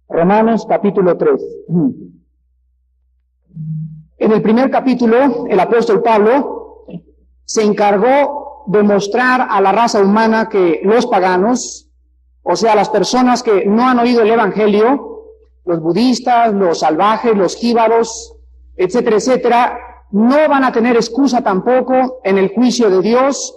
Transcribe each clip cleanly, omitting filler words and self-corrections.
Romanos capítulo 3. En el primer capítulo, el apóstol Pablo se encargó de mostrar a la raza humana que los paganos, o sea, las personas que no han oído el evangelio, los budistas, los salvajes, los jíbaros, etcétera, etcétera, no van a tener excusa tampoco en el juicio de Dios,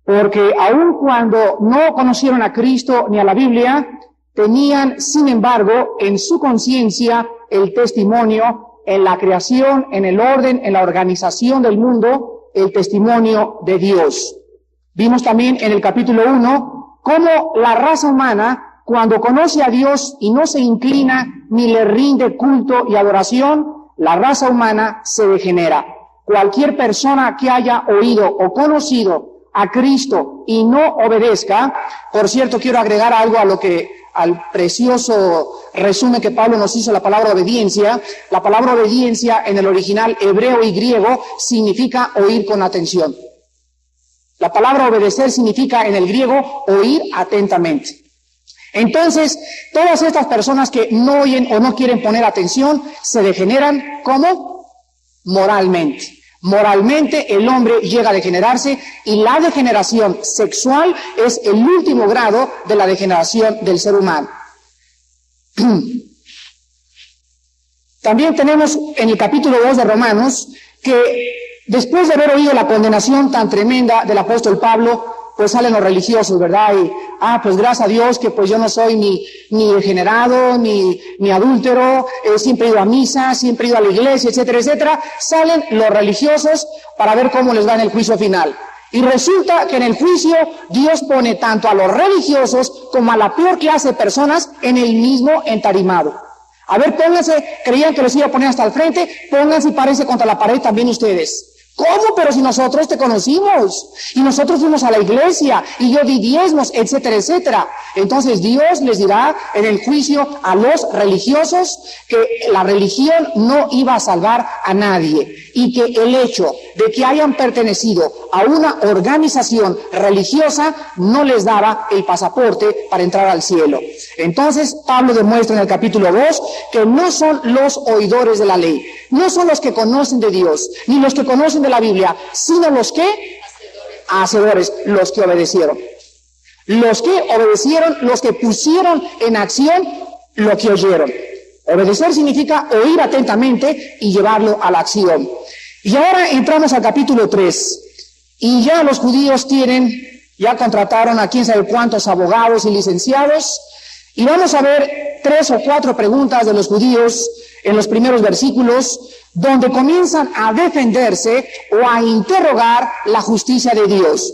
porque aun cuando no conocieron a Cristo ni a la Biblia, tenían, sin embargo, en su conciencia el testimonio en la creación, en el orden, en la organización del mundo, el testimonio de Dios. Vimos también en el capítulo 1 cómo la raza humana, cuando conoce a Dios y no se inclina ni le rinde culto y adoración, la raza humana se degenera. Cualquier persona que haya oído o conocido a Cristo y no obedezca, por cierto, quiero agregar algo al precioso resumen que Pablo nos hizo, la palabra obediencia. La palabra obediencia en el original hebreo y griego significa oír con atención. La palabra obedecer significa en el griego oír atentamente. Entonces, todas estas personas que no oyen o no quieren poner atención, se degeneran, ¿cómo? Moralmente. Moralmente el hombre llega a degenerarse y la degeneración sexual es el último grado de la degeneración del ser humano. También tenemos en el capítulo 2 de Romanos que después de haber oído la condenación tan tremenda del apóstol Pablo, pues salen los religiosos, ¿verdad? Y, pues gracias a Dios que pues yo no soy ni degenerado, ni adúltero, siempre he ido a misa, siempre he ido a la iglesia, etcétera, etcétera. Salen los religiosos para ver cómo les va en el juicio final. Y resulta que en el juicio Dios pone tanto a los religiosos como a la peor clase de personas en el mismo entarimado. A ver, pónganse, creían que los iba a poner hasta el frente, pónganse y párense contra la pared también ustedes. ¿Cómo? Pero si nosotros te conocimos, y nosotros fuimos a la iglesia, y yo di diezmos, etcétera, etcétera. Entonces Dios les dirá en el juicio a los religiosos que la religión no iba a salvar a nadie, y que el hecho de que hayan pertenecido a una organización religiosa no les daba el pasaporte para entrar al cielo. Entonces Pablo demuestra en el capítulo 2 que no son los oidores de la ley, no son los que conocen de Dios, ni los que conocen de la Biblia, sino los que hacedores, los que obedecieron. Los que obedecieron, los que pusieron en acción lo que oyeron. Obedecer significa oír atentamente y llevarlo a la acción. Y ahora entramos al capítulo 3. Y ya los judíos ya contrataron a quién sabe cuántos abogados y licenciados. Y vamos a ver 3 o 4 preguntas de los judíos en los primeros versículos, donde comienzan a defenderse o a interrogar la justicia de Dios.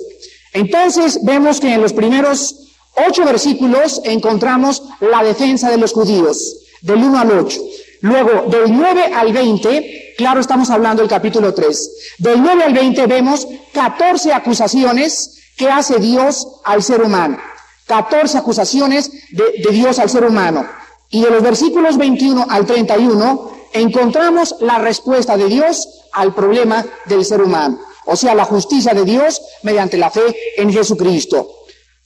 Entonces vemos que en los primeros 8 versículos encontramos la defensa de los judíos, del 1 al 8. Luego, del 9 al 20, claro, estamos hablando del capítulo 3. Del 9 al 20 vemos 14 acusaciones que hace Dios al ser humano. 14 acusaciones de Dios al ser humano. Y de los versículos 21 al 31 encontramos la respuesta de Dios al problema del ser humano. O sea, la justicia de Dios mediante la fe en Jesucristo.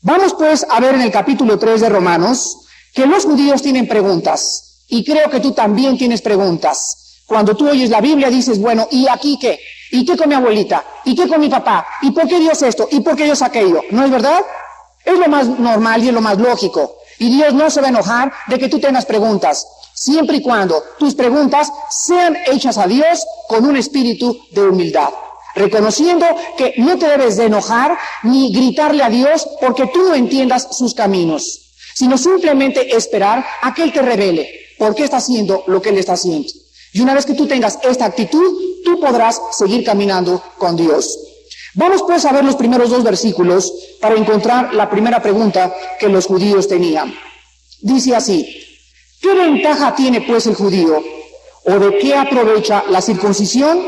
Vamos pues a ver en el capítulo 3 de Romanos que los judíos tienen preguntas. Y creo que tú también tienes preguntas. Cuando tú oyes la Biblia dices, bueno, ¿y aquí qué? ¿Y qué con mi abuelita? ¿Y qué con mi papá? ¿Y por qué Dios esto? ¿Y por qué Dios aquello? ¿No es verdad? Es lo más normal y es lo más lógico. Y Dios no se va a enojar de que tú tengas preguntas, siempre y cuando tus preguntas sean hechas a Dios con un espíritu de humildad, reconociendo que no te debes de enojar ni gritarle a Dios porque tú no entiendas sus caminos, sino simplemente esperar a que Él te revele por qué está haciendo lo que Él está haciendo. Y una vez que tú tengas esta actitud, tú podrás seguir caminando con Dios. Vamos pues a ver los primeros 2 versículos para encontrar la primera pregunta que los judíos tenían. Dice así: ¿qué ventaja tiene pues el judío? ¿O de qué aprovecha la circuncisión?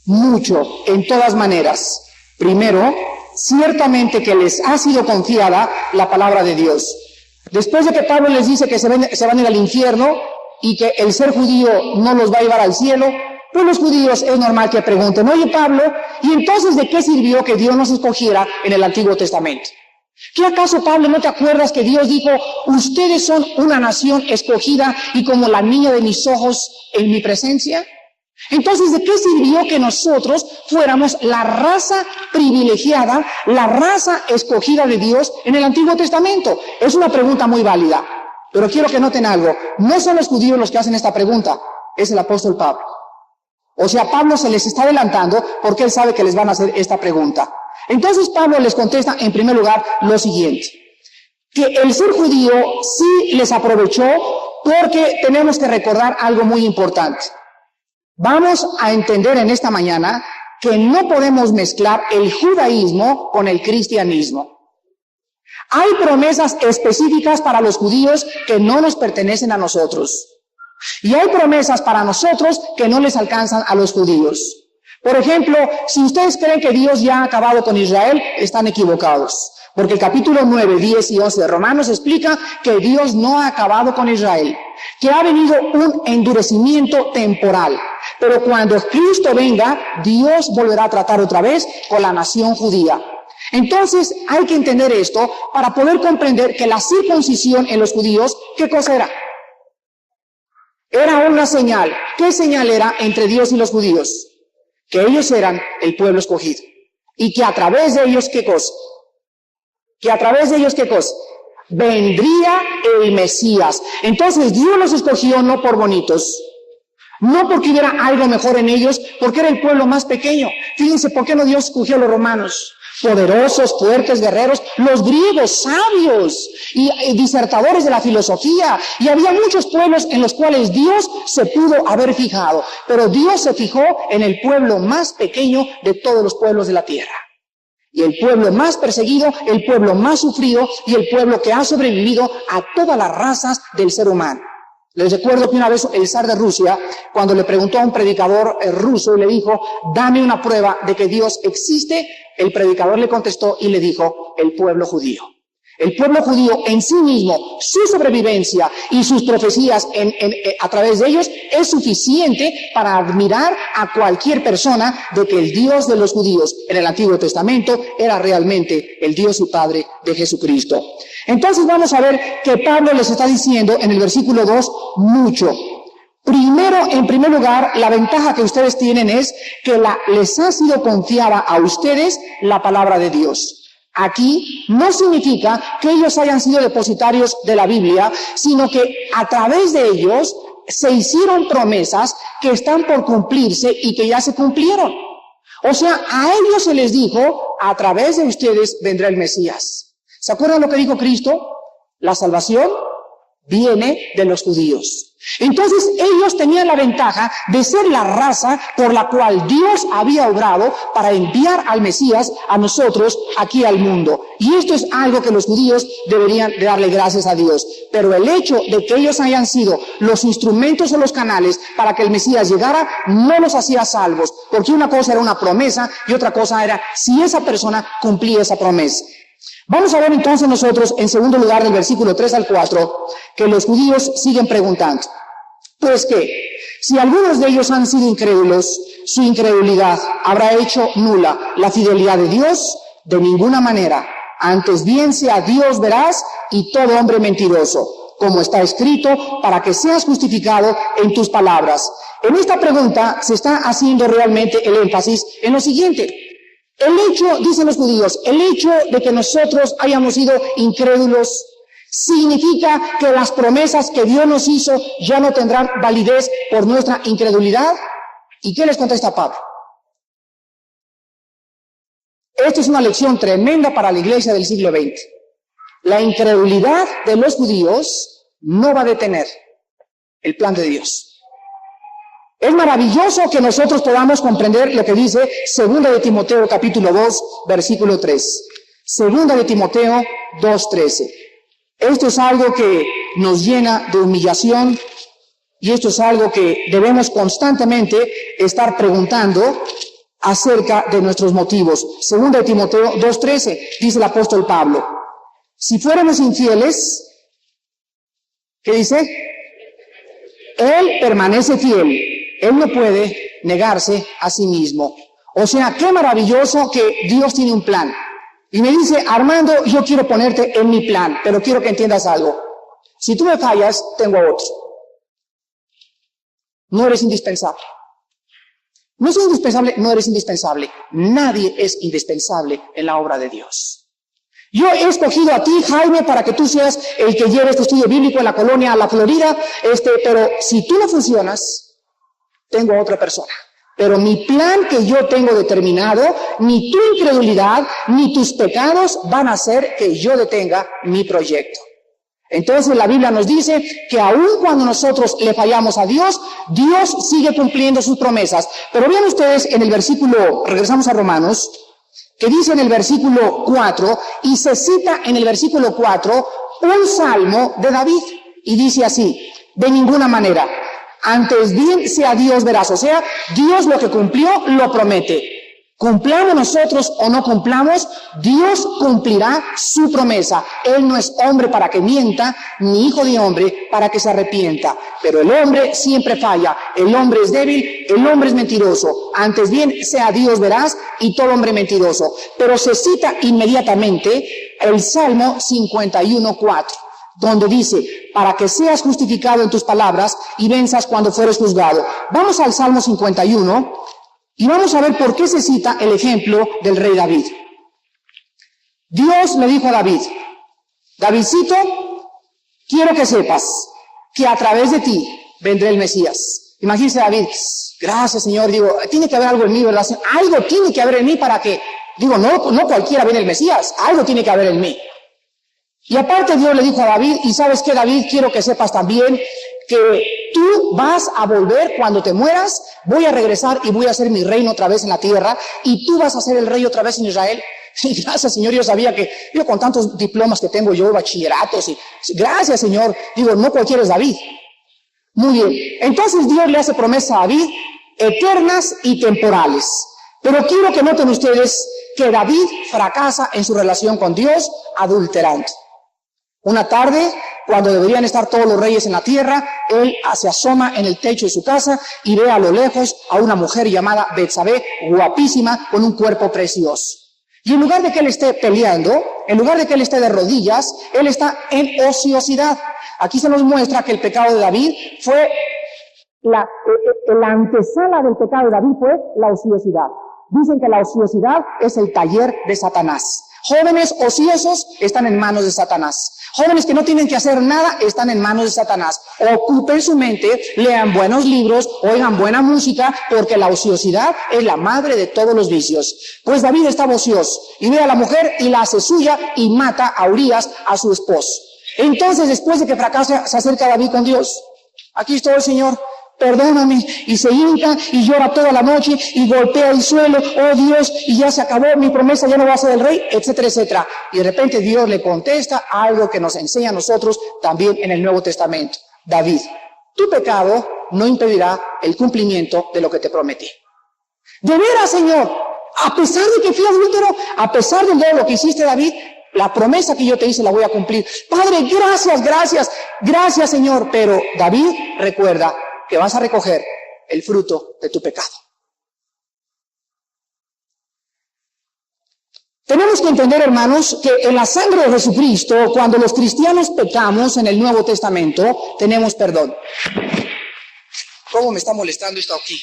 Mucho, en todas maneras. Primero, ciertamente que les ha sido confiada la palabra de Dios. Después de que Pablo les dice que se van a ir al infierno y que el ser judío no los va a llevar al cielo, pues los judíos es normal que pregunten, oye Pablo, ¿y entonces de qué sirvió que Dios nos escogiera en el Antiguo Testamento? ¿Qué acaso, Pablo, no te acuerdas que Dios dijo, ustedes son una nación escogida y como la niña de mis ojos en mi presencia? Entonces, ¿de qué sirvió que nosotros fuéramos la raza privilegiada, la raza escogida de Dios en el Antiguo Testamento? Es una pregunta muy válida, pero quiero que noten algo. No son los judíos los que hacen esta pregunta, es el apóstol Pablo. O sea, Pablo se les está adelantando porque él sabe que les van a hacer esta pregunta. Entonces Pablo les contesta en primer lugar lo siguiente, que el ser judío sí les aprovechó porque tenemos que recordar algo muy importante. Vamos a entender en esta mañana que no podemos mezclar el judaísmo con el cristianismo. Hay promesas específicas para los judíos que no nos pertenecen a nosotros. Y hay promesas para nosotros que no les alcanzan a los judíos. Por ejemplo, si ustedes creen que Dios ya ha acabado con Israel, están equivocados. Porque el capítulo 9, 10 y 11 de Romanos explica que Dios no ha acabado con Israel, que ha venido un endurecimiento temporal. Pero cuando Cristo venga, Dios volverá a tratar otra vez con la nación judía. Entonces hay que entender esto para poder comprender que la circuncisión en los judíos, ¿qué cosa era? Era una señal. ¿Qué señal era entre Dios y los judíos? Que ellos eran el pueblo escogido. Y que a través de ellos, ¿qué cosa? Que a través de ellos, ¿qué cosa? Vendría el Mesías. Entonces Dios los escogió no por bonitos, no porque hubiera algo mejor en ellos, porque era el pueblo más pequeño. Fíjense, ¿por qué no Dios escogió a los romanos? Poderosos, fuertes, guerreros, los griegos, sabios y disertadores de la filosofía. Y había muchos pueblos en los cuales Dios se pudo haber fijado. Pero Dios se fijó en el pueblo más pequeño de todos los pueblos de la tierra. Y el pueblo más perseguido, el pueblo más sufrido y el pueblo que ha sobrevivido a todas las razas del ser humano. Les recuerdo que una vez el zar de Rusia, cuando le preguntó a un predicador ruso y le dijo, dame una prueba de que Dios existe, el predicador le contestó y le dijo, el pueblo judío. El pueblo judío en sí mismo, su sobrevivencia y sus profecías a través de ellos es suficiente para admirar a cualquier persona de que el Dios de los judíos en el Antiguo Testamento era realmente el Dios y Padre de Jesucristo. Entonces vamos a ver que Pablo les está diciendo en el versículo 2 mucho. Primero, en primer lugar, la ventaja que ustedes tienen es que les ha sido confiada a ustedes la palabra de Dios. Aquí no significa que ellos hayan sido depositarios de la Biblia, sino que a través de ellos se hicieron promesas que están por cumplirse y que ya se cumplieron. O sea, a ellos se les dijo, a través de ustedes vendrá el Mesías. ¿Se acuerdan lo que dijo Cristo? La salvación viene de los judíos. Entonces ellos tenían la ventaja de ser la raza por la cual Dios había obrado para enviar al Mesías a nosotros aquí al mundo. Y esto es algo que los judíos deberían de darle gracias a Dios. Pero el hecho de que ellos hayan sido los instrumentos o los canales para que el Mesías llegara no los hacía salvos, porque una cosa era una promesa y otra cosa era si esa persona cumplía esa promesa. Vamos a ver entonces nosotros, en segundo lugar, del versículo 3 al 4, que los judíos siguen preguntando. Pues que, si algunos de ellos han sido incrédulos, su incredulidad habrá hecho nula la fidelidad de Dios. De ninguna manera. Antes bien sea Dios veraz y todo hombre mentiroso, como está escrito, para que seas justificado en tus palabras. En esta pregunta se está haciendo realmente el énfasis en lo siguiente. El hecho, dicen los judíos, el hecho de que nosotros hayamos sido incrédulos significa que las promesas que Dios nos hizo ya no tendrán validez por nuestra incredulidad. ¿Y qué les contesta Pablo? Esta es una lección tremenda para la iglesia del siglo XX. La incredulidad de los judíos no va a detener el plan de Dios. Es maravilloso que nosotros podamos comprender lo que dice 2 de Timoteo capítulo 2, versículo 3. 2 de Timoteo 2:13. Esto es algo que nos llena de humillación y esto es algo que debemos constantemente estar preguntando acerca de nuestros motivos. 2 de Timoteo 2:13, dice el apóstol Pablo. Si fuéramos infieles, ¿qué dice? Él permanece fiel. Él no puede negarse a sí mismo. O sea, qué maravilloso que Dios tiene un plan. Y me dice, Armando, yo quiero ponerte en mi plan, pero quiero que entiendas algo. Si tú me fallas, tengo a otro. No eres indispensable. No soy indispensable, no eres indispensable. Nadie es indispensable en la obra de Dios. Yo he escogido a ti, Jaime, para que tú seas el que lleve este estudio bíblico en la colonia La Florida, pero si tú no funcionas, tengo a otra persona. Pero mi plan que yo tengo determinado, ni tu incredulidad, ni tus pecados van a hacer que yo detenga mi proyecto. Entonces la Biblia nos dice que aun cuando nosotros le fallamos a Dios, Dios sigue cumpliendo sus promesas. Pero vean ustedes en el versículo, regresamos a Romanos, que dice en el versículo 4, y se cita en el versículo 4 un salmo de David, y dice así, de ninguna manera, antes bien sea Dios veraz, o sea, Dios lo que cumplió, lo promete. Cumplamos nosotros o no cumplamos, Dios cumplirá su promesa. Él no es hombre para que mienta, ni hijo de hombre para que se arrepienta. Pero el hombre siempre falla, el hombre es débil, el hombre es mentiroso. Antes bien sea Dios veraz y todo hombre mentiroso. Pero se cita inmediatamente el Salmo 51:4. Donde dice, para que seas justificado en tus palabras y venzas cuando fueres juzgado. Vamos al Salmo 51 y vamos a ver por qué se cita el ejemplo del rey David. Dios le dijo a David, Davidcito, quiero que sepas que a través de ti vendrá el Mesías. Imagínese David, gracias Señor, digo, tiene que haber algo en mí, ¿verdad? Algo tiene que haber en mí para que, digo, no cualquiera viene el Mesías, algo tiene que haber en mí. Y aparte Dios le dijo a David, y sabes que David, quiero que sepas también que tú vas a volver cuando te mueras, voy a regresar y voy a hacer mi reino otra vez en la tierra, y tú vas a ser el rey otra vez en Israel. Y gracias Señor, yo sabía que, yo con tantos diplomas que tengo yo, bachilleratos, y gracias Señor, digo, no cualquiera es David. Muy bien, entonces Dios le hace promesa a David, eternas y temporales. Pero quiero que noten ustedes que David fracasa en su relación con Dios adulterando. Una tarde, cuando deberían estar todos los reyes en la tierra, él se asoma en el techo de su casa y ve a lo lejos a una mujer llamada Betsabé, guapísima, con un cuerpo precioso. Y en lugar de que él esté peleando, en lugar de que él esté de rodillas, él está en ociosidad. Aquí se nos muestra que el pecado de David fue, la antesala del pecado de David fue la ociosidad. Dicen que la ociosidad es el taller de Satanás. Jóvenes ociosos están en manos de Satanás. Jóvenes que no tienen que hacer nada están en manos de Satanás. Ocupen su mente, lean buenos libros, oigan buena música, porque la ociosidad es la madre de todos los vicios. Pues David estaba ocioso y ve a la mujer y la hace suya y mata a Urías, a su esposo. Entonces, después de que fracasa, se acerca David con Dios. Aquí estoy, Señor. Perdóname, y se hinca y llora toda la noche y golpea el suelo, oh Dios, y ya se acabó, mi promesa ya no va a ser el rey, etcétera, etcétera. Y de repente Dios le contesta algo que nos enseña a nosotros también en el Nuevo Testamento. David, tu pecado no impedirá el cumplimiento de lo que te prometí. De veras, Señor, a pesar de que fui adúltero, a pesar de todo lo que hiciste, David, la promesa que yo te hice la voy a cumplir. Padre, gracias, Señor. Pero David, recuerda que vas a recoger el fruto de tu pecado. Tenemos que entender, hermanos, que en la sangre de Jesucristo, cuando los cristianos pecamos en el Nuevo Testamento, tenemos perdón. ¿Cómo me está molestando esto aquí?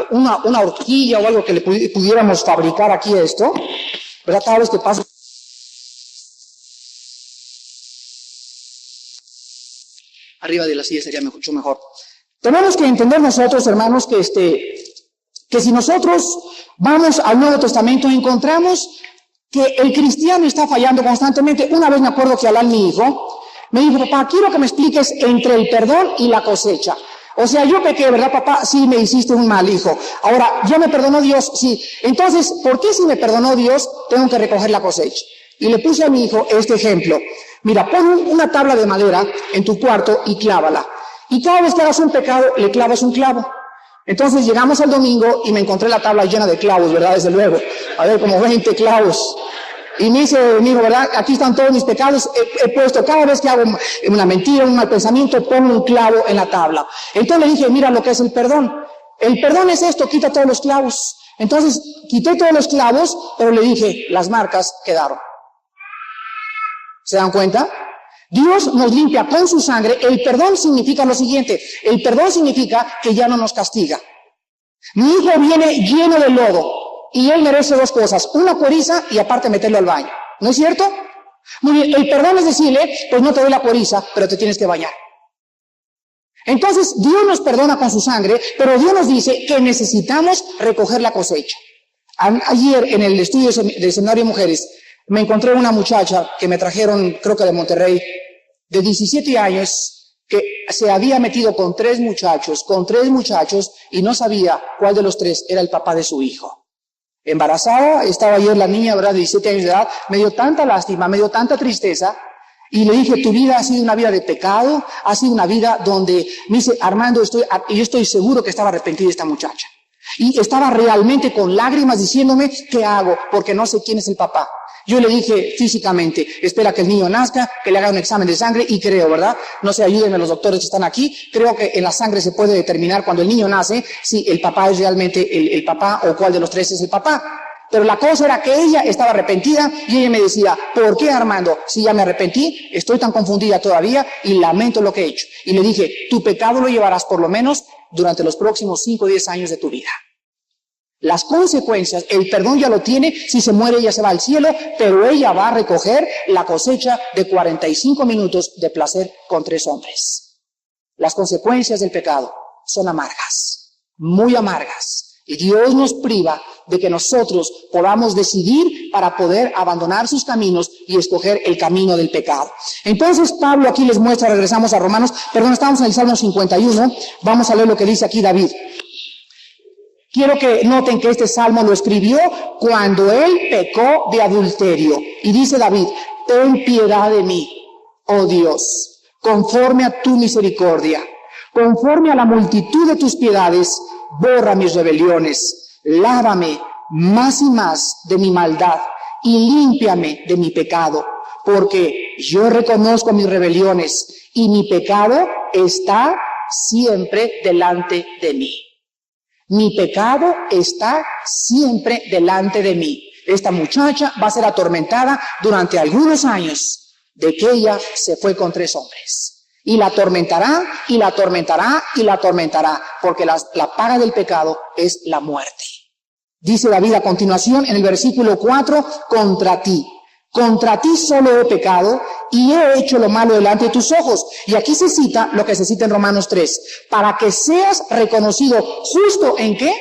Una horquilla o algo que le pudiéramos fabricar aquí a esto, ¿verdad? Cada vez que paso. Arriba de la silla sería mucho mejor. Tenemos que entender nosotros, hermanos, que si nosotros vamos al Nuevo Testamento encontramos que el cristiano está fallando constantemente. Una vez me acuerdo que Alan, mi hijo, me dijo, papá, quiero que me expliques entre el perdón y la cosecha. O sea, yo pequé, ¿verdad, papá? Sí, me hiciste un mal hijo. Ahora, ¿ya me perdonó Dios? Sí. Entonces, ¿por qué si me perdonó Dios tengo que recoger la cosecha? Y le puse a mi hijo este ejemplo. Mira, pon una tabla de madera en tu cuarto y clávala. Y cada vez que hagas un pecado, le clavas un clavo. Entonces llegamos al domingo y me encontré la tabla llena de clavos, ¿verdad? Desde luego. A ver, como 20 clavos. Y me dice mi hijo, ¿verdad? Aquí están todos mis pecados. He puesto, cada vez que hago una mentira, un mal pensamiento, pongo un clavo en la tabla. Entonces le dije, mira lo que es el perdón. El perdón es esto, quita todos los clavos. Entonces, quité todos los clavos, pero le dije, las marcas quedaron. ¿Se dan cuenta? Dios nos limpia con su sangre. El perdón significa lo siguiente. El perdón significa que ya no nos castiga. Mi hijo viene lleno de lodo y él merece dos cosas. Una cueriza y aparte meterlo al baño. ¿No es cierto? Muy bien. El perdón es decirle, pues no te doy la cueriza, pero te tienes que bañar. Entonces, Dios nos perdona con su sangre, pero Dios nos dice que necesitamos recoger la cosecha. Ayer, en el estudio del seminario de mujeres, me encontré una muchacha que me trajeron, creo que de Monterrey, de 17 años, que se había metido con tres muchachos, y no sabía cuál de los tres era el papá de su hijo. Embarazada, estaba ayer la niña, ¿verdad?, de 17 años de edad, me dio tanta lástima, me dio tanta tristeza, y le dije, tu vida ha sido una vida de pecado, ha sido una vida donde, me dice, Armando, yo estoy seguro que estaba arrepentida esta muchacha. Y estaba realmente con lágrimas diciéndome, ¿qué hago? Porque no sé quién es el papá. Yo le dije físicamente, espera que el niño nazca, que le haga un examen de sangre, y creo, ¿verdad? No sé, ayúdenme los doctores que están aquí. Creo que en la sangre se puede determinar cuando el niño nace si el papá es realmente el papá o cuál de los tres es el papá. Pero la cosa era que ella estaba arrepentida y ella me decía, ¿por qué, Armando? Si ya me arrepentí, estoy tan confundida todavía y lamento lo que he hecho. Y le dije, tu pecado lo llevarás por lo menos durante los próximos 5 o 10 años de tu vida. Las consecuencias, el perdón ya lo tiene, si se muere ella se va al cielo, pero ella va a recoger la cosecha de 45 minutos de placer con 3 hombres. Las consecuencias del pecado son amargas, muy amargas. Y Dios nos priva de que nosotros podamos decidir para poder abandonar sus caminos y escoger el camino del pecado. Entonces Pablo aquí les muestra, regresamos a Romanos, estamos en el Salmo 51, vamos a leer lo que dice aquí David. Quiero que noten que este salmo lo escribió cuando él pecó de adulterio. Y dice David, ten piedad de mí, oh Dios, conforme a tu misericordia, conforme a la multitud de tus piedades, borra mis rebeliones, lávame más y más de mi maldad y límpiame de mi pecado, porque yo reconozco mis rebeliones y mi pecado está siempre delante de mí. Mi pecado está siempre delante de mí. Esta muchacha va a ser atormentada durante algunos años de que ella se fue con 3 hombres. Y la atormentará, y la atormentará, y la atormentará, porque la paga del pecado es la muerte. Dice David a continuación en el versículo 4, contra ti solo he pecado y he hecho lo malo delante de tus ojos. Y aquí se cita lo que se cita en Romanos 3, para que seas reconocido justo ¿en qué?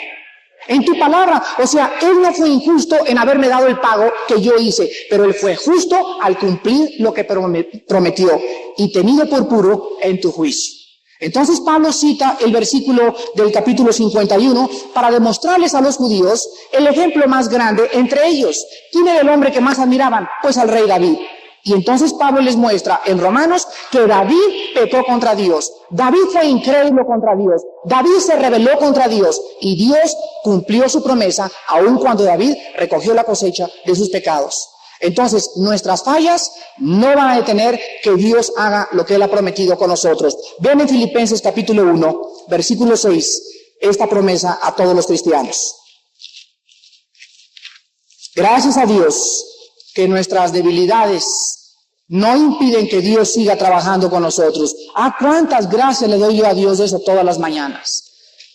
En tu palabra. O sea, él no fue injusto en haberme dado el pago que yo hice, pero él fue justo al cumplir lo que prometió y tenido por puro en tu juicio. Entonces Pablo cita el versículo del capítulo 51 para demostrarles a los judíos el ejemplo más grande entre ellos. ¿Quién era el hombre que más admiraban? Pues al rey David. Y entonces Pablo les muestra en Romanos que David pecó contra Dios. David fue incrédulo contra Dios. David se rebeló contra Dios y Dios cumplió su promesa aun cuando David recogió la cosecha de sus pecados. Entonces, nuestras fallas no van a detener que Dios haga lo que Él ha prometido con nosotros. Vean en Filipenses capítulo 1, versículo 6, esta promesa a todos los cristianos. Gracias a Dios que nuestras debilidades no impiden que Dios siga trabajando con nosotros. Cuántas gracias le doy yo a Dios de eso todas las mañanas.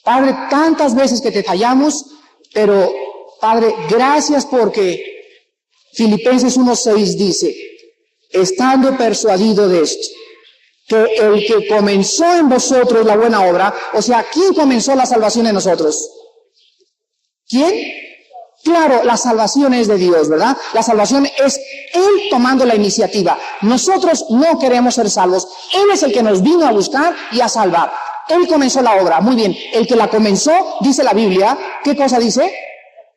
Padre, tantas veces que te fallamos, pero Padre, gracias porque Filipenses 1:6 dice, estando persuadido de esto, que el que comenzó en vosotros la buena obra, o sea, ¿quién comenzó la salvación en nosotros? ¿Quién? Claro, la salvación es de Dios, ¿verdad? La salvación es Él tomando la iniciativa. Nosotros no queremos ser salvos. Él es el que nos vino a buscar y a salvar. Él comenzó la obra. Muy bien, el que la comenzó, dice la Biblia, ¿qué cosa dice?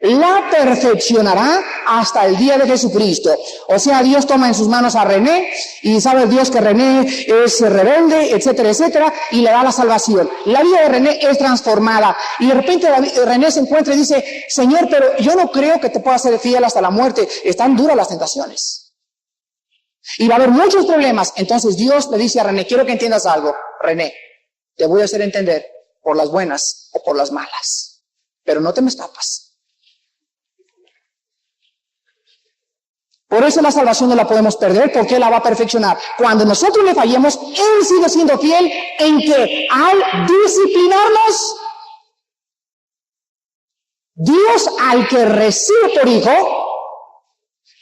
La perfeccionará hasta el día de Jesucristo. O sea, Dios toma en sus manos a René y sabe Dios que René es rebelde, etcétera, etcétera, y le da la salvación. La vida de René es transformada y de repente René se encuentra y dice, Señor, pero yo no creo que te pueda ser fiel hasta la muerte. Están duras las tentaciones. Y va a haber muchos problemas. Entonces Dios le dice a René, quiero que entiendas algo, René, te voy a hacer entender por las buenas o por las malas, pero no te me escapas. Por eso la salvación no la podemos perder, porque Él la va a perfeccionar. Cuando nosotros le fallemos, Él sigue siendo fiel en que al disciplinarnos, Dios al que recibe por hijo,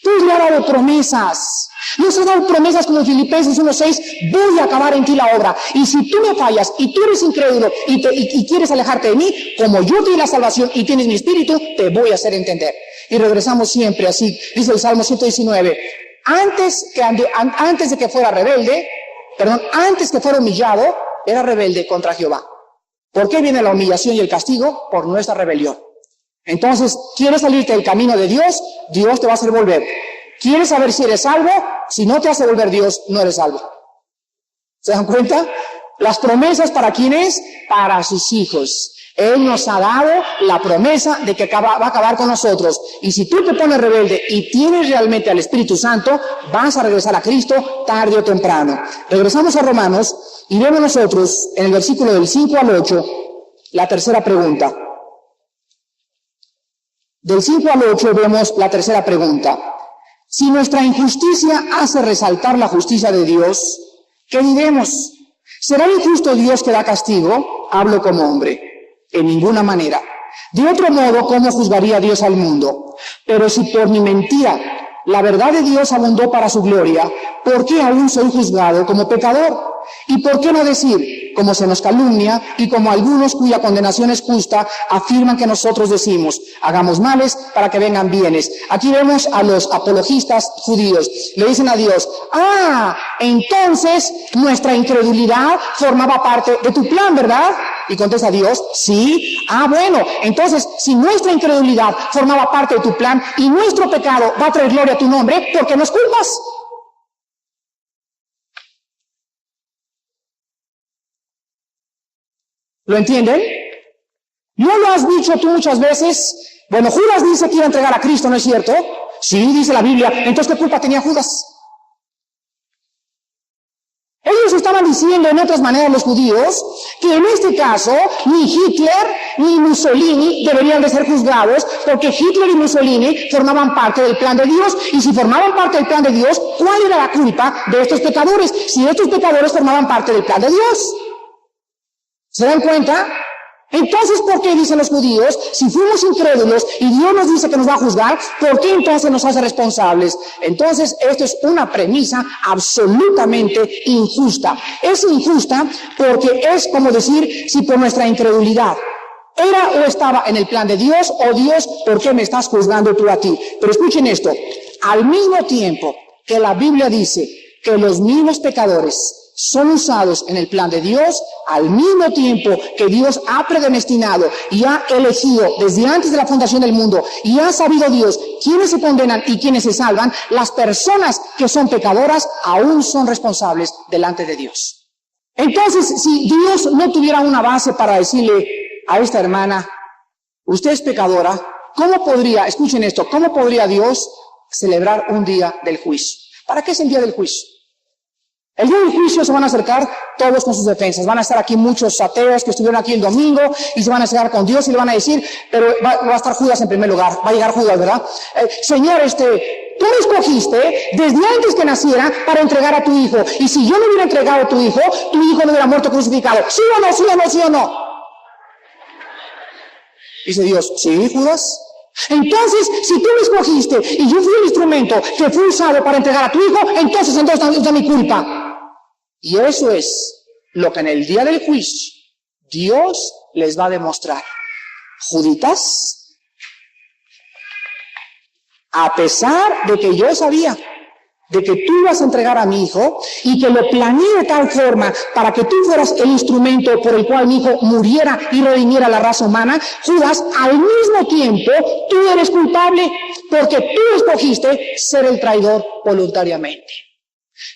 Dios le ha dado promesas. Dios ha dado promesas como en Filipenses 1:6, voy a acabar en ti la obra. Y si tú me fallas y tú eres incrédulo y quieres alejarte de mí, como yo te di la salvación y tienes mi espíritu, te voy a hacer entender. Y regresamos siempre así, dice el Salmo 119, antes de que fuera antes que fuera humillado, era rebelde contra Jehová. ¿Por qué viene la humillación y el castigo? Por nuestra rebelión. Entonces, ¿quieres salirte del camino de Dios? Dios te va a hacer volver. ¿Quieres saber si eres salvo? Si no te hace volver Dios, no eres salvo. ¿Se dan cuenta? Las promesas, ¿para quién es? Para sus hijos. Él nos ha dado la promesa de que va a acabar con nosotros. Y si tú te pones rebelde y tienes realmente al Espíritu Santo, vas a regresar a Cristo tarde o temprano. Regresamos a Romanos y vemos nosotros en el versículo del 5 al 8 la tercera pregunta. Del 5 al 8 vemos la tercera pregunta. Si nuestra injusticia hace resaltar la justicia de Dios, ¿qué diremos? ¿Será injusto Dios que da castigo? Hablo como hombre. En ninguna manera. De otro modo, ¿cómo juzgaría Dios al mundo? Pero si por mi mentira la verdad de Dios abundó para su gloria, ¿por qué aún soy juzgado como pecador? ¿Y por qué no decir, como se nos calumnia y como algunos cuya condenación es justa, afirman que nosotros decimos, hagamos males para que vengan bienes? Aquí vemos a los apologistas judíos. Le dicen a Dios, entonces nuestra incredulidad formaba parte de tu plan, ¿verdad? Y contesta Dios, sí. Bueno, entonces si nuestra incredulidad formaba parte de tu plan y nuestro pecado va a traer gloria a tu nombre, ¿por qué nos culpas? ¿Lo entienden? ¿No lo has dicho tú muchas veces? Bueno, Judas dice que iba a entregar a Cristo, ¿no es cierto? Sí, dice la Biblia. Entonces, ¿qué culpa tenía Judas? Ellos estaban diciendo, en otras maneras, los judíos, que en este caso, ni Hitler ni Mussolini deberían de ser juzgados, porque Hitler y Mussolini formaban parte del plan de Dios, y si formaban parte del plan de Dios, ¿cuál era la culpa de estos pecadores? Si estos pecadores formaban parte del plan de Dios. ¿Se dan cuenta? Entonces, ¿por qué dicen los judíos? Si fuimos incrédulos y Dios nos dice que nos va a juzgar, ¿por qué entonces nos hace responsables? Entonces, esto es una premisa absolutamente injusta. Es injusta porque es como decir, si por nuestra incredulidad era o estaba en el plan de Dios, o Dios, ¿por qué me estás juzgando tú a ti? Pero escuchen esto, al mismo tiempo que la Biblia dice que los mismos pecadores son usados en el plan de Dios, al mismo tiempo que Dios ha predestinado y ha elegido desde antes de la fundación del mundo, y ha sabido Dios quiénes se condenan y quiénes se salvan, las personas que son pecadoras aún son responsables delante de Dios. Entonces, si Dios no tuviera una base para decirle a esta hermana, usted es pecadora, ¿cómo podría, escuchen esto, cómo podría Dios celebrar un día del juicio? ¿Para qué es el día del juicio? El día del juicio se van a acercar todos con sus defensas. Van a estar aquí muchos ateos que estuvieron aquí el domingo y se van a acercar con Dios y le van a decir, pero va a estar Judas en primer lugar. Va a llegar Judas, ¿verdad? Señor, tú me escogiste desde antes que naciera para entregar a tu hijo. Y si yo no hubiera entregado a tu hijo no hubiera muerto crucificado. ¿Sí o no? ¿Sí o no? ¿Sí o no? Dice Dios, ¿sí, Judas? Entonces, si tú me escogiste y yo fui el instrumento que fue usado para entregar a tu hijo, entonces es mi culpa. Y eso es lo que en el día del juicio Dios les va a demostrar. Juditas, a pesar de que yo sabía de que tú ibas a entregar a mi hijo y que lo planeé de tal forma para que tú fueras el instrumento por el cual mi hijo muriera y redimiera la raza humana, Judas, al mismo tiempo tú eres culpable porque tú escogiste ser el traidor voluntariamente.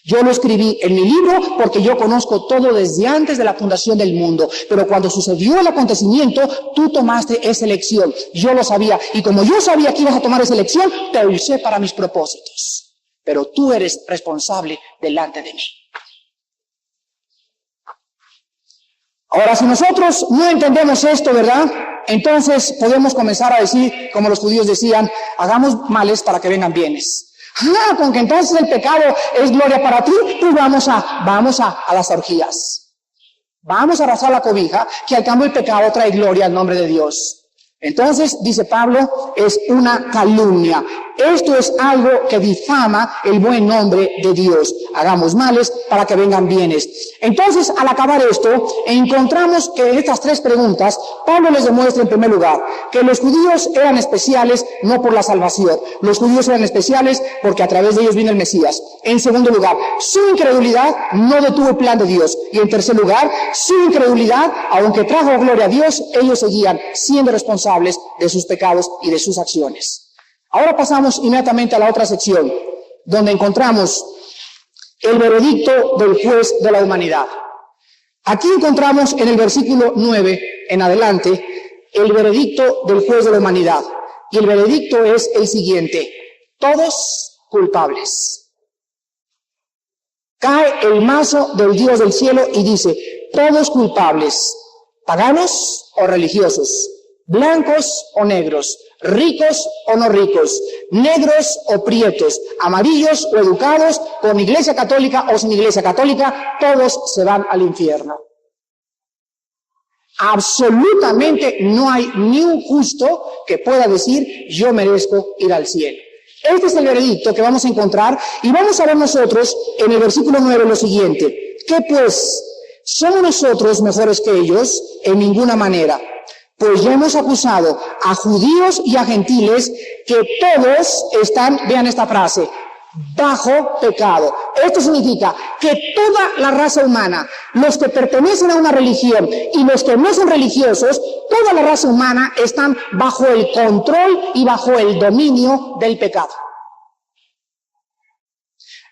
Yo lo escribí en mi libro porque yo conozco todo desde antes de la fundación del mundo, pero cuando sucedió el acontecimiento, tú tomaste esa elección. Yo lo sabía, y como yo sabía que ibas a tomar esa elección, te usé para mis propósitos. Pero tú eres responsable delante de mí. Ahora, si nosotros no entendemos esto, ¿verdad? Entonces podemos comenzar a decir, como los judíos decían, hagamos males para que vengan bienes. Con que entonces el pecado es gloria para ti, pues vamos a las orgías. Vamos a arrasar la cobija, que al cambio el pecado trae gloria al nombre de Dios. Entonces, dice Pablo, es una calumnia. Esto es algo que difama el buen nombre de Dios. Hagamos males para que vengan bienes. Entonces, al acabar esto, encontramos que en estas tres preguntas, Pablo les demuestra en primer lugar que los judíos eran especiales no por la salvación. Los judíos eran especiales porque a través de ellos vino el Mesías. En segundo lugar, su incredulidad no detuvo el plan de Dios. Y en tercer lugar, su incredulidad, aunque trajo gloria a Dios, ellos seguían siendo responsables de sus pecados y de sus acciones. Ahora pasamos inmediatamente a la otra sección, donde encontramos el veredicto del juez de la humanidad. Aquí encontramos en el versículo 9 en adelante el veredicto del juez de la humanidad. Y el veredicto es el siguiente: todos culpables. Cae el mazo del Dios del cielo y dice: todos culpables, paganos o religiosos, blancos o negros, ricos o no ricos, negros o prietos, amarillos o educados, con iglesia católica o sin iglesia católica, todos se van al infierno. Absolutamente no hay ni un justo que pueda decir: yo merezco ir al cielo. Este es el veredicto que vamos a encontrar, y vamos a ver nosotros en el versículo 9 lo siguiente: ¿qué pues? ¿Somos nosotros mejores que ellos? En ninguna manera. Pues ya hemos acusado a judíos y a gentiles que todos están, vean esta frase, bajo pecado. Esto significa que toda la raza humana, los que pertenecen a una religión y los que no son religiosos, toda la raza humana están bajo el control y bajo el dominio del pecado.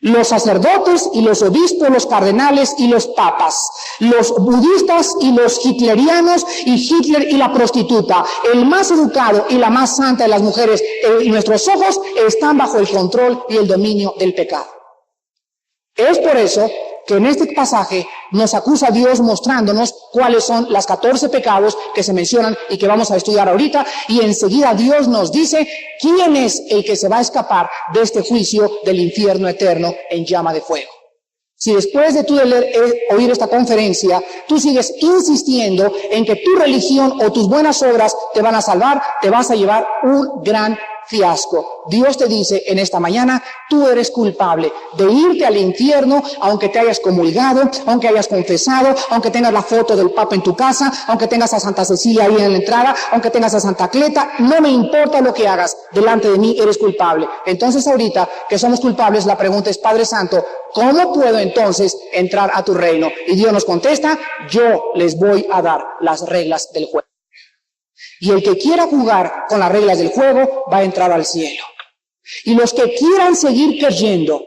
Los sacerdotes y los obispos, los cardenales y los papas, los budistas y los hitlerianos, y Hitler y la prostituta, el más educado y la más santa de las mujeres y nuestros ojos están bajo el control y el dominio del pecado. Es por eso que en este pasaje nos acusa Dios mostrándonos cuáles son las 14 pecados que se mencionan y que vamos a estudiar ahorita, y enseguida Dios nos dice quién es el que se va a escapar de este juicio del infierno eterno en llama de fuego. Si después de tú oír esta conferencia, tú sigues insistiendo en que tu religión o tus buenas obras te van a salvar, te vas a llevar un gran fiasco. Dios te dice en esta mañana: tú eres culpable de irte al infierno, aunque te hayas comulgado, aunque hayas confesado, aunque tengas la foto del Papa en tu casa, aunque tengas a Santa Cecilia ahí en la entrada, aunque tengas a Santa Cleta, no me importa lo que hagas, delante de mí eres culpable. Entonces ahorita que somos culpables, la pregunta es: Padre Santo, ¿cómo puedo entonces entrar a tu reino? Y Dios nos contesta: yo les voy a dar las reglas del juego. Y el que quiera jugar con las reglas del juego va a entrar al cielo. Y los que quieran seguir creyendo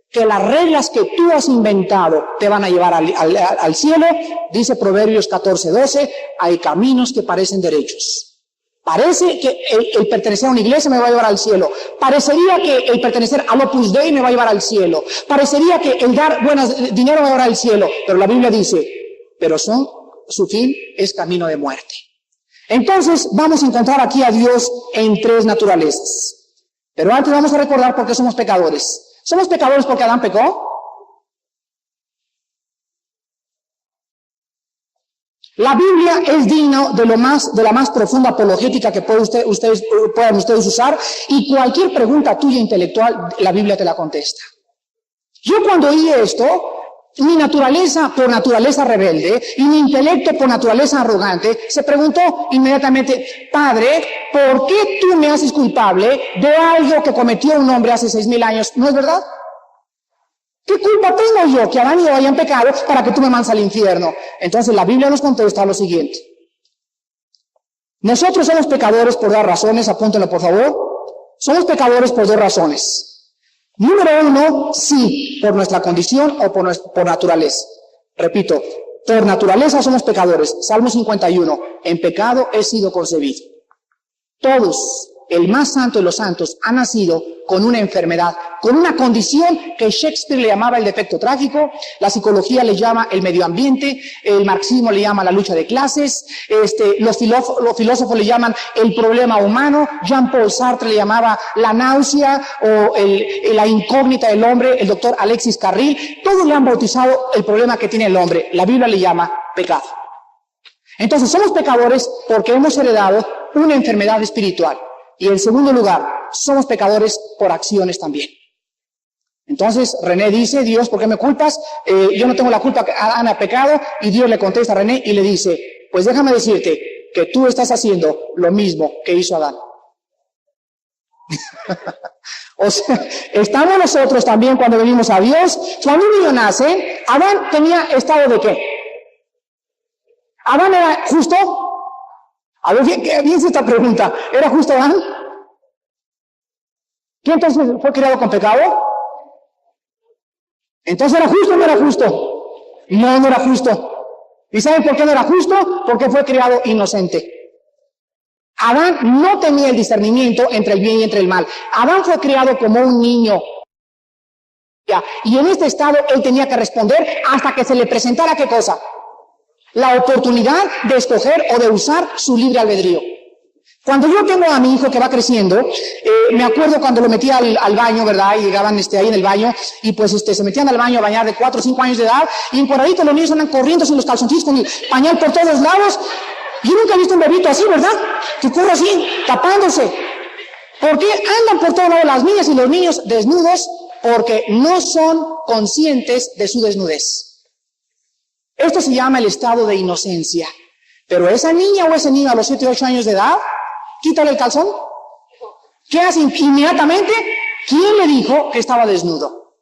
que las reglas que tú has inventado te van a llevar al cielo, dice Proverbios 14:12, hay caminos que parecen derechos. Parece que el pertenecer a una iglesia me va a llevar al cielo. Parecería que el pertenecer al Opus Dei me va a llevar al cielo. Parecería que el dar dinero me va a llevar al cielo. Pero la Biblia dice: pero su fin es camino de muerte. Entonces vamos a encontrar aquí a Dios en tres naturalezas. Pero antes vamos a recordar por qué somos pecadores. ¿Somos pecadores porque Adán pecó? La Biblia es digna de la más profunda apologética que puedan ustedes usar, y cualquier pregunta tuya intelectual, la Biblia te la contesta. Yo cuando oí esto, mi naturaleza por naturaleza rebelde y mi intelecto por naturaleza arrogante se preguntó inmediatamente: Padre, ¿por qué tú me haces culpable de algo que cometió un hombre hace 6,000 años? ¿No es verdad? ¿Qué culpa tengo yo que Adán y Eva hayan pecado para que tú me mandes al infierno? Entonces la Biblia nos contesta lo siguiente: nosotros somos pecadores por dos razones, apúntenlo por favor. Somos pecadores por dos razones. Número uno, sí, por nuestra condición o por naturaleza. Repito, por naturaleza somos pecadores. Salmo 51, en pecado he sido concebido. Todos el más santo de los santos, ha nacido con una enfermedad, con una condición que Shakespeare le llamaba el defecto trágico, la psicología le llama el medio ambiente, el marxismo le llama la lucha de clases, los filósofos le llaman el problema humano, Jean-Paul Sartre le llamaba la náusea o la incógnita del hombre, el doctor Alexis Carril, todos le han bautizado el problema que tiene el hombre. La Biblia le llama pecado. Entonces somos pecadores porque hemos heredado una enfermedad espiritual. Y en segundo lugar, somos pecadores por acciones también. Entonces René dice, Dios, ¿por qué me culpas? Yo no tengo la culpa, Adán ha pecado. Y Dios le contesta a René y le dice, pues déjame decirte que tú estás haciendo lo mismo que hizo Adán. O sea, estamos nosotros también cuando venimos a Dios. Cuando un niño nace, Adán tenía estado de ¿qué? ¿Adán era justo? A ver, bien esta pregunta. ¿Era justo Adán? ¿Quién entonces fue criado con pecado? ¿Entonces era justo o no era justo? No, no era justo. ¿Y saben por qué no era justo? Porque fue criado inocente. Adán no tenía el discernimiento entre el bien y entre el mal. Adán fue criado como un niño. Y en este estado él tenía que responder hasta que se le presentara ¿qué cosa? La oportunidad de escoger o de usar su libre albedrío. Cuando yo tengo a mi hijo que va creciendo, me acuerdo cuando lo metía al baño, ¿verdad? Y llegaban ahí en el baño, y pues se metían al baño a bañar de 4 o 5 años de edad, y en cuadradito los niños andan corriendo sin los calzoncillos con el pañal por todos lados. Yo nunca he visto un bebito así, ¿verdad? Que corre así, tapándose. ¿Por qué andan por todos lados las niñas y los niños desnudos? Porque no son conscientes de su desnudez. Esto se llama el estado de inocencia. Pero esa niña o ese niño a los 7 o 8 años de edad, quítale el calzón. ¿Qué hace inmediatamente? ¿Quién le dijo que estaba desnudo?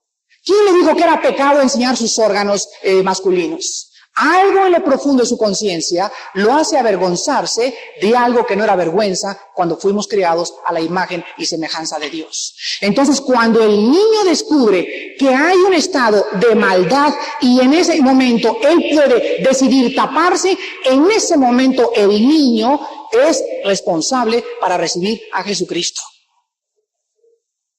¿Quién le dijo que era pecado enseñar sus órganos masculinos? Algo en lo profundo de su conciencia lo hace avergonzarse de algo que no era vergüenza cuando fuimos creados a la imagen y semejanza de Dios. Entonces, cuando el niño descubre que hay un estado de maldad y en ese momento él puede decidir taparse, en ese momento el niño es responsable para recibir a Jesucristo.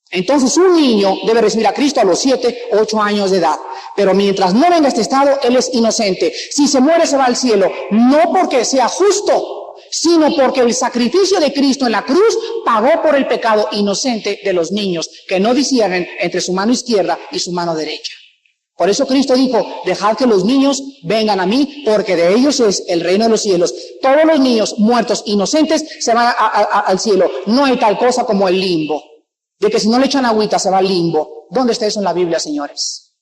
Entonces un niño debe recibir a Cristo a los 7 o 8 años de edad. Pero mientras no venga este estado, él es inocente. Si se muere, se va al cielo. No porque sea justo, sino porque el sacrificio de Cristo en la cruz pagó por el pecado inocente de los niños que no disciernen entre su mano izquierda y su mano derecha. Por eso Cristo dijo, dejad que los niños vengan a mí, porque de ellos es el reino de los cielos. Todos los niños muertos inocentes se van al cielo. No hay tal cosa como el limbo. De que si no le echan agüita se va al limbo. ¿Dónde está eso en la Biblia, señores?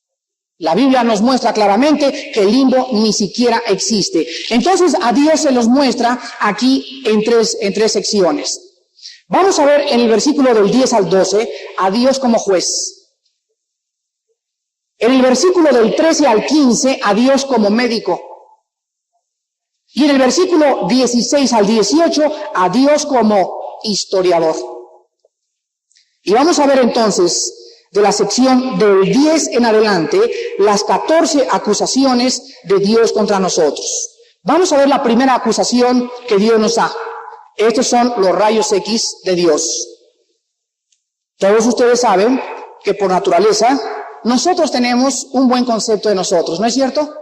La Biblia nos muestra claramente que el limbo ni siquiera existe. Entonces a Dios se los muestra aquí en tres secciones. Vamos a ver en el versículo del 10 al 12 a Dios como juez. En el versículo del 13 al 15 a Dios como médico. Y en el versículo 16 al 18 a Dios como historiador. Y vamos a ver entonces, de la sección del 10 en adelante, las 14 acusaciones de Dios contra nosotros. Vamos a ver la primera acusación que Dios nos da. Estos son los rayos X de Dios. Todos ustedes saben que por naturaleza nosotros tenemos un buen concepto de nosotros, ¿no es cierto?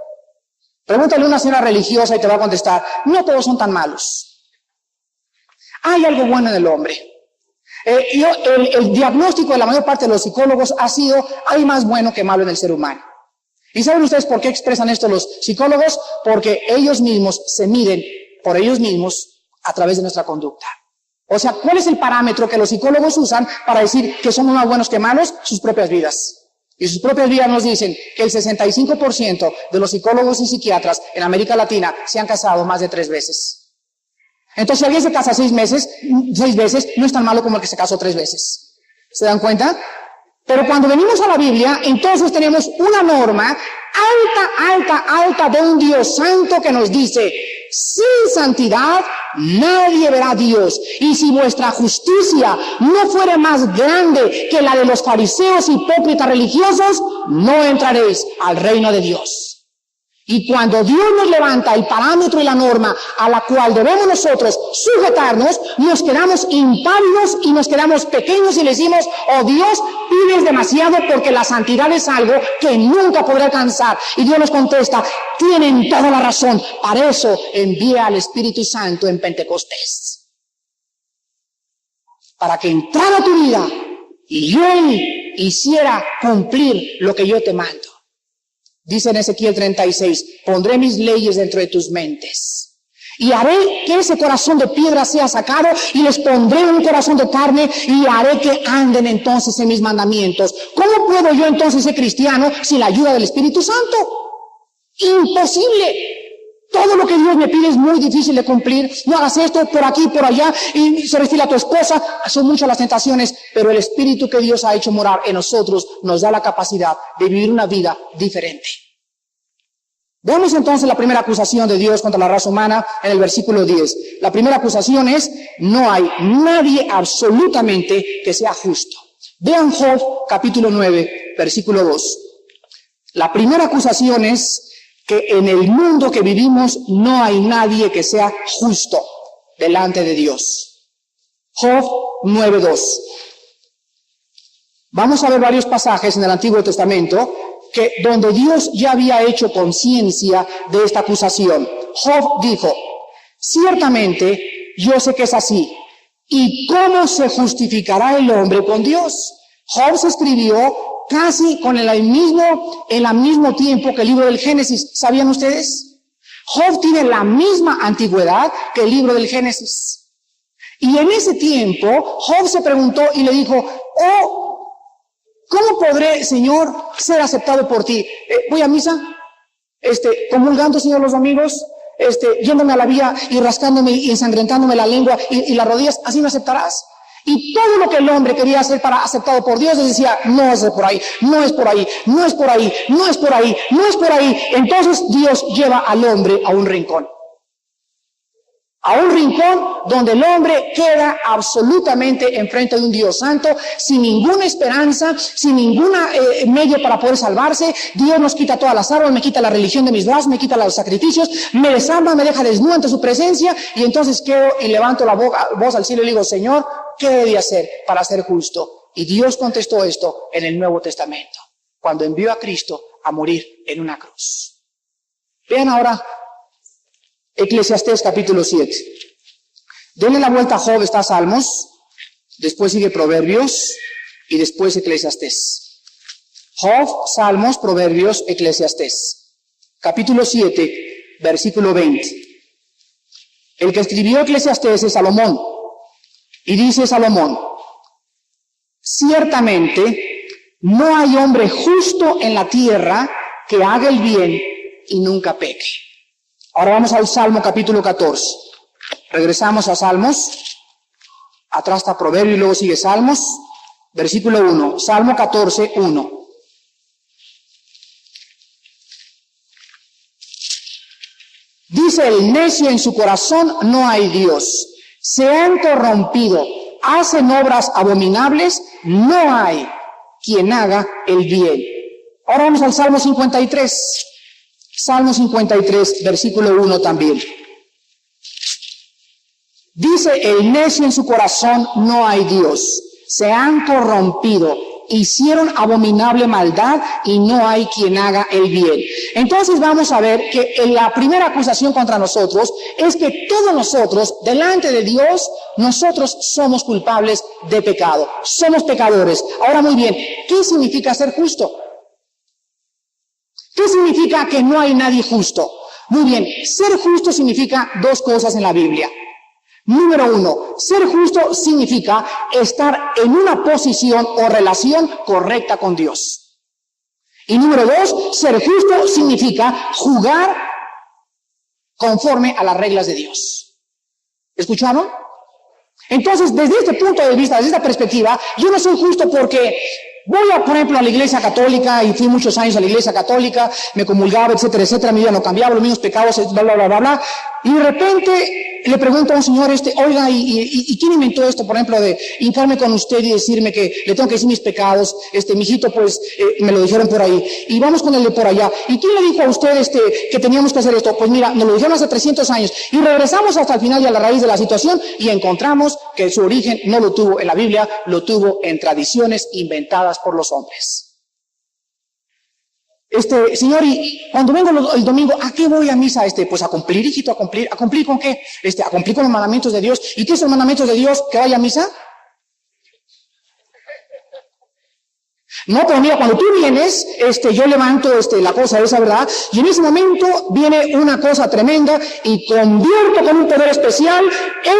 Pregúntale a una señora religiosa y te va a contestar, no todos son tan malos. Hay algo bueno en el hombre. El diagnóstico de la mayor parte de los psicólogos ha sido, hay más bueno que malo en el ser humano. ¿Y saben ustedes por qué expresan esto los psicólogos? Porque ellos mismos se miden por ellos mismos a través de nuestra conducta. O sea, ¿cuál es el parámetro que los psicólogos usan para decir que somos más buenos que malos? Sus propias vidas. Y sus propias vidas nos dicen que el 65% de los psicólogos y psiquiatras en América Latina se han casado más de 3 veces. Entonces, si alguien se casa 6 veces, no es tan malo como el que se casó 3 veces. ¿Se dan cuenta? Pero cuando venimos a la Biblia, entonces tenemos una norma alta de un Dios santo que nos dice, sin santidad nadie verá a Dios. Y si vuestra justicia no fuere más grande que la de los fariseos hipócritas religiosos, no entraréis al reino de Dios. Y cuando Dios nos levanta el parámetro y la norma a la cual debemos nosotros sujetarnos, nos quedamos impávidos y nos quedamos pequeños y le decimos, oh Dios, pides demasiado porque la santidad es algo que nunca podré alcanzar. Y Dios nos contesta, tienen toda la razón, para eso envié al Espíritu Santo en Pentecostés. Para que entrara a tu vida y Él hiciera cumplir lo que yo te mando. Dice en Ezequiel 36, pondré mis leyes dentro de tus mentes y haré que ese corazón de piedra sea sacado y les pondré un corazón de carne y haré que anden entonces en mis mandamientos. ¿Cómo puedo yo entonces ser cristiano sin la ayuda del Espíritu Santo? Imposible. Todo lo que Dios me pide es muy difícil de cumplir. No hagas esto por aquí, por allá, y se refiere a tu esposa. Son muchas las tentaciones, pero el Espíritu que Dios ha hecho morar en nosotros nos da la capacidad de vivir una vida diferente. Veamos entonces la primera acusación de Dios contra la raza humana en el versículo 10. La primera acusación es, no hay nadie absolutamente que sea justo. Vean Job capítulo 9, versículo 2. La primera acusación es que en el mundo que vivimos no hay nadie que sea justo delante de Dios. Job 9:2. Vamos a ver varios pasajes en el Antiguo Testamento donde Dios ya había hecho conciencia de esta acusación. Job dijo, ciertamente yo sé que es así. ¿Y cómo se justificará el hombre con Dios? Job se escribió casi con el mismo tiempo que el libro del Génesis. ¿Sabían ustedes? Job tiene la misma antigüedad que el libro del Génesis. Y en ese tiempo, Job se preguntó y le dijo, ¿cómo podré, Señor, ser aceptado por ti? Voy a misa, comulgando, Señor, los domingos, yéndome a la vía y rascándome y ensangrentándome la lengua y las rodillas, ¿así me aceptarás? Y todo lo que el hombre quería hacer para aceptado por Dios, les decía, no es por ahí, no es por ahí, no es por ahí, no es por ahí, no es por ahí. Entonces Dios lleva al hombre a un rincón. A un rincón donde el hombre queda absolutamente enfrente de un Dios santo, sin ninguna esperanza, sin ningún medio para poder salvarse. Dios nos quita todas las armas, me quita la religión de mis brazos, me quita los sacrificios, me desarma, me deja desnudo ante su presencia, y entonces quedo y levanto la voz al cielo y le digo, Señor, ¿qué debí hacer para ser justo? Y Dios contestó esto en el Nuevo Testamento, cuando envió a Cristo a morir en una cruz. Vean ahora Eclesiastés capítulo 7. Denle la vuelta a Job, está Salmos, después sigue Proverbios y después Eclesiastés. Job, Salmos, Proverbios, Eclesiastés. Capítulo 7, versículo 20. El que escribió Eclesiastés es Salomón. Y dice Salomón, ciertamente no hay hombre justo en la tierra que haga el bien y nunca peque. Ahora vamos al Salmo capítulo 14. Regresamos a Salmos. Atrás está Proverbio y luego sigue Salmos. Versículo 1. Salmo 14, 1. Dice el necio en su corazón, no hay Dios. Se han corrompido, hacen obras abominables, no hay quien haga el bien. Ahora vamos al Salmo 53. Salmo 53, versículo 1 también. Dice, el necio en su corazón no hay Dios. Se han corrompido, hicieron abominable maldad y no hay quien haga el bien. Entonces vamos a ver que la primera acusación contra nosotros es que todos nosotros, delante de Dios, nosotros somos culpables de pecado. Somos pecadores. Ahora muy bien, ¿qué significa ser justo? ¿Qué significa que no hay nadie justo? Muy bien, ser justo significa dos cosas en la Biblia. Número 1, ser justo significa estar en una posición o relación correcta con Dios. Y número 2, ser justo significa jugar conforme a las reglas de Dios. ¿Escucharon? Entonces, desde este punto de vista, desde esta perspectiva, yo no soy justo porque voy por ejemplo, a la iglesia católica, y fui muchos años a la iglesia católica, me comulgaba, etcétera, etcétera, mi vida no cambiaba, los mismos pecados, bla, bla, bla, bla, bla, y de repente le pregunto a un señor, oiga, ¿y quién inventó esto, por ejemplo, de hincarme con usted y decirme que le tengo que decir mis pecados? Mijito, pues, me lo dijeron por ahí, y vamos con el de por allá. ¿Y quién le dijo a usted, que teníamos que hacer esto? Pues mira, nos lo dijeron hace 300 años, y regresamos hasta el final y a la raíz de la situación, y encontramos que su origen no lo tuvo en la Biblia, lo tuvo en tradiciones inventadas por los hombres. Señor, y cuando vengo el domingo, ¿a qué voy a misa? Pues a cumplir, hijito, ¿a cumplir con qué? A cumplir con los mandamientos de Dios. ¿Y qué son los mandamientos de Dios? ¿Que vaya a misa? No, pero mira, cuando tú vienes, yo levanto, la cosa esa, ¿verdad? Y en ese momento viene una cosa tremenda y convierto con un poder especial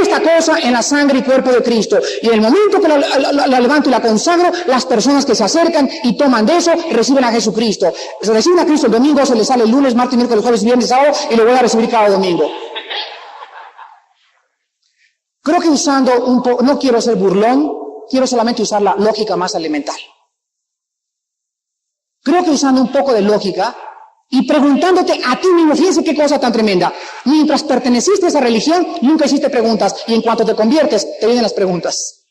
esta cosa en la sangre y cuerpo de Cristo. Y en el momento que la levanto y la consagro, las personas que se acercan y toman de eso, reciben a Jesucristo. Se reciben a Cristo el domingo, se les sale el lunes, martes, miércoles, jueves, viernes, sábado, y lo voy a recibir cada domingo. Creo que usando no quiero ser burlón, quiero solamente usar la lógica más elemental. Creo que usando un poco de lógica y preguntándote a ti mismo, fíjense qué cosa tan tremenda. Mientras perteneciste a esa religión, nunca hiciste preguntas, y en cuanto te conviertes, te vienen las preguntas.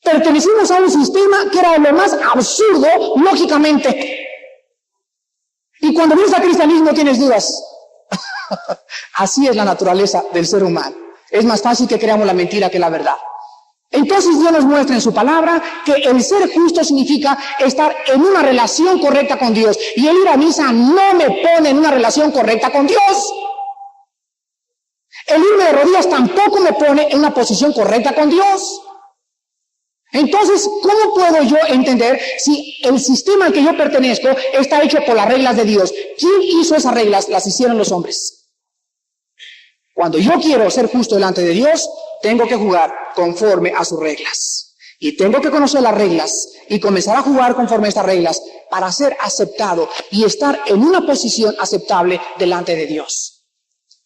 Pertenecimos a un sistema que era lo más absurdo, lógicamente. Y cuando vienes al cristianismo tienes dudas. Así es la naturaleza del ser humano. Es más fácil que creamos la mentira que la verdad. Entonces Dios nos muestra en su palabra que el ser justo significa estar en una relación correcta con Dios. Y el ir a misa no me pone en una relación correcta con Dios. El irme de rodillas tampoco me pone en una posición correcta con Dios. Entonces, ¿cómo puedo yo entender si el sistema al que yo pertenezco está hecho por las reglas de Dios? ¿Quién hizo esas reglas? Las hicieron los hombres. Cuando yo quiero ser justo delante de Dios, tengo que jugar conforme a sus reglas. Y tengo que conocer las reglas y comenzar a jugar conforme a estas reglas para ser aceptado y estar en una posición aceptable delante de Dios.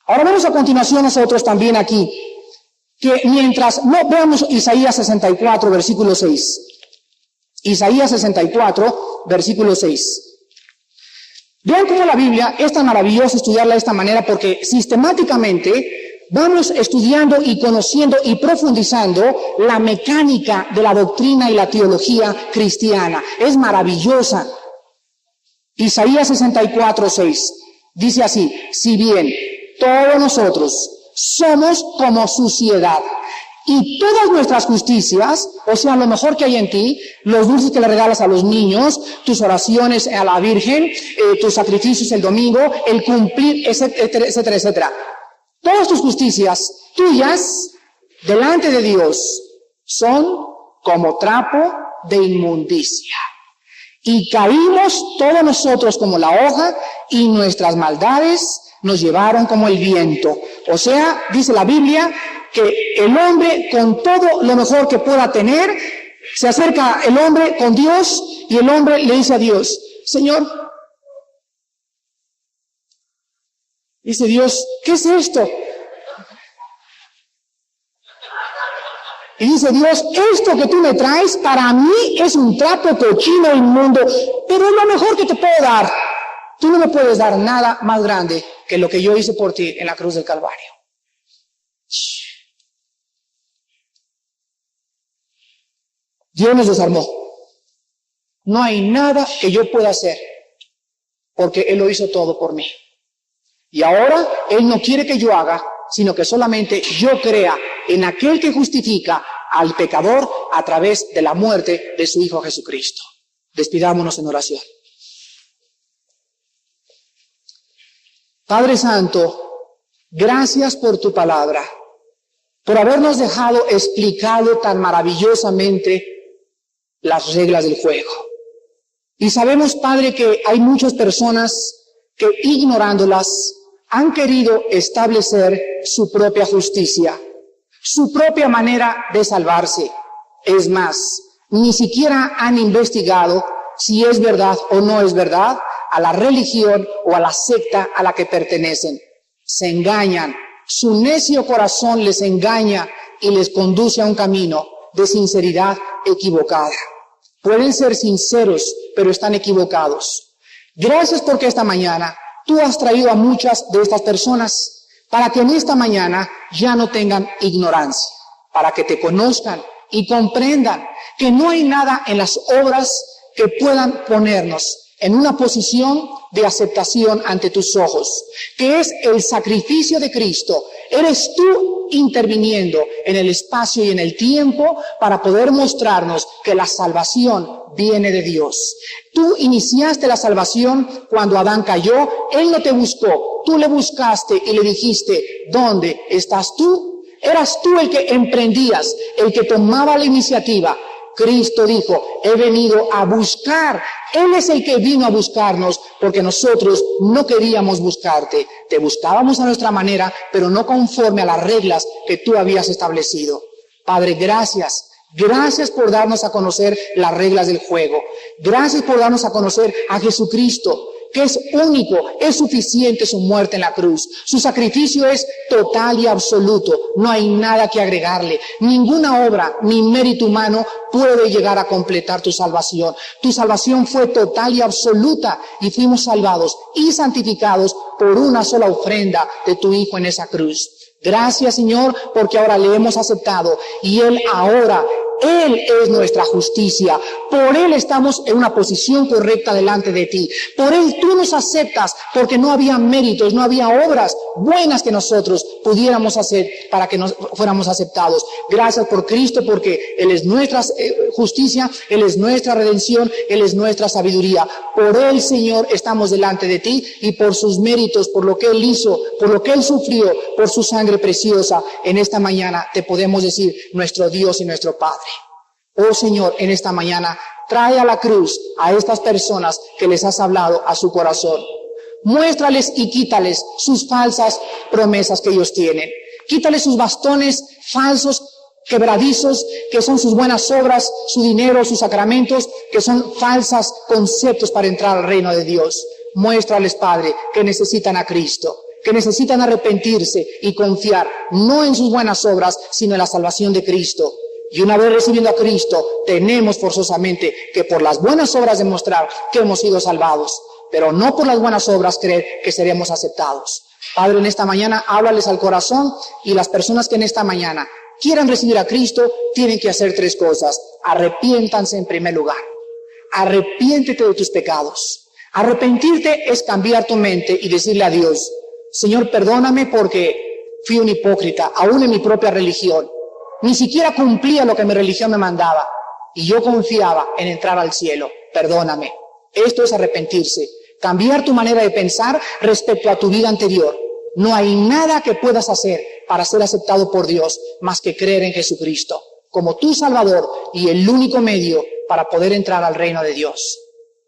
Ahora vemos a continuación nosotros también aquí, que mientras no veamos Isaías 64, versículo 6. Isaías 64, versículo 6. Vean cómo la Biblia es tan maravillosa estudiarla de esta manera, porque sistemáticamente vamos estudiando y conociendo y profundizando la mecánica de la doctrina y la teología cristiana. Es maravillosa. Isaías 64, 6 dice así: si bien todos nosotros somos como suciedad, y todas nuestras justicias, o sea, lo mejor que hay en ti, los dulces que le regalas a los niños, tus oraciones a la Virgen, tus sacrificios el domingo, el cumplir, etcétera, etcétera, etcétera. Todas tus justicias tuyas delante de Dios son como trapo de inmundicia. Y caímos todos nosotros como la hoja, y nuestras maldades nos llevaron como el viento. O sea, dice la Biblia, que el hombre, con todo lo mejor que pueda tener, se acerca el hombre con Dios, y el hombre le dice a Dios: Señor, dice Dios, ¿qué es esto? Y dice Dios: esto que tú me traes para mí es un trapo cochino inmundo, pero es lo mejor que te puedo dar. Tú no me puedes dar nada más grande que lo que yo hice por ti en la cruz del Calvario. Dios nos desarmó. No hay nada que yo pueda hacer, porque Él lo hizo todo por mí. Y ahora Él no quiere que yo haga, sino que solamente yo crea en aquel que justifica al pecador a través de la muerte de su Hijo Jesucristo. Despidámonos en oración. Padre Santo, gracias por tu palabra, por habernos dejado explicado tan maravillosamente las reglas del juego. Y sabemos, Padre, que hay muchas personas que, ignorándolas, han querido establecer su propia justicia, su propia manera de salvarse. Es más, ni siquiera han investigado si es verdad o no es verdad a la religión o a la secta a la que pertenecen. Se engañan, su necio corazón les engaña y les conduce a un camino de sinceridad equivocada. Pueden ser sinceros, pero están equivocados. Gracias porque esta mañana tú has traído a muchas de estas personas para que en esta mañana ya no tengan ignorancia, para que te conozcan y comprendan que no hay nada en las obras que puedan ponernos en una posición de aceptación ante tus ojos, que es el sacrificio de Cristo. Eres tú interviniendo en el espacio y en el tiempo para poder mostrarnos que la salvación viene de Dios. Tú iniciaste la salvación cuando Adán cayó. Él no te buscó, tú le buscaste y le dijiste, ¿dónde estás tú? Eras tú el que emprendías, el que tomaba la iniciativa. Cristo dijo, he venido a buscar. Él es el que vino a buscarnos porque nosotros no queríamos buscarte. Te buscábamos a nuestra manera, pero no conforme a las reglas que tú habías establecido. Padre, gracias. Gracias por darnos a conocer las reglas del juego. Gracias por darnos a conocer a Jesucristo, que es único, es suficiente su muerte en la cruz. Su sacrificio es total y absoluto. No hay nada que agregarle. Ninguna obra ni mérito humano puede llegar a completar tu salvación. Tu salvación fue total y absoluta y fuimos salvados y santificados por una sola ofrenda de tu Hijo en esa cruz. Gracias, Señor, porque ahora le hemos aceptado y Él es nuestra justicia. Por Él estamos en una posición correcta delante de ti. Por Él tú nos aceptas porque no había méritos, no había obras buenas que nosotros pudiéramos hacer para que nos fuéramos aceptados. Gracias por Cristo porque Él es nuestra justicia, Él es nuestra redención, Él es nuestra sabiduría. Por Él, Señor, estamos delante de ti y por sus méritos, por lo que Él hizo, por lo que Él sufrió, por su sangre preciosa, en esta mañana te podemos decir nuestro Dios y nuestro Padre. Oh Señor, en esta mañana trae a la cruz a estas personas que les has hablado a su corazón. Muéstrales y quítales sus falsas promesas que ellos tienen. Quítales sus bastones falsos, quebradizos, que son sus buenas obras, su dinero, sus sacramentos, que son falsos conceptos para entrar al reino de Dios. Muéstrales, Padre, que necesitan a Cristo, que necesitan arrepentirse y confiar no en sus buenas obras, sino en la salvación de Cristo. Y una vez recibiendo a Cristo, tenemos forzosamente que por las buenas obras demostrar que hemos sido salvados, pero no por las buenas obras creer que seremos aceptados. Padre, en esta mañana háblales al corazón y las personas que en esta mañana quieran recibir a Cristo tienen que hacer tres cosas. Arrepiéntanse en primer lugar. Arrepiéntete de tus pecados. Arrepentirte es cambiar tu mente y decirle a Dios, Señor, perdóname porque fui un hipócrita, aún en mi propia religión. Ni siquiera cumplía lo que mi religión me mandaba. Y yo confiaba en entrar al cielo. Perdóname. Esto es arrepentirse. Cambiar tu manera de pensar respecto a tu vida anterior. No hay nada que puedas hacer para ser aceptado por Dios más que creer en Jesucristo como tu Salvador y el único medio para poder entrar al reino de Dios.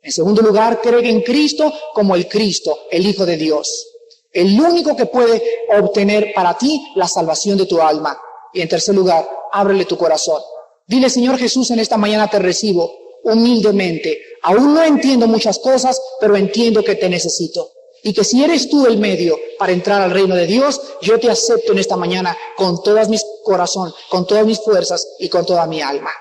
En segundo lugar, cree en Cristo como el Cristo, el Hijo de Dios. El único que puede obtener para ti la salvación de tu alma. Y en tercer lugar, ábrele tu corazón. Dile, Señor Jesús, en esta mañana te recibo humildemente. Aún no entiendo muchas cosas, pero entiendo que te necesito. Y que si eres tú el medio para entrar al reino de Dios, yo te acepto en esta mañana con todo mi corazón, con todas mis fuerzas y con toda mi alma.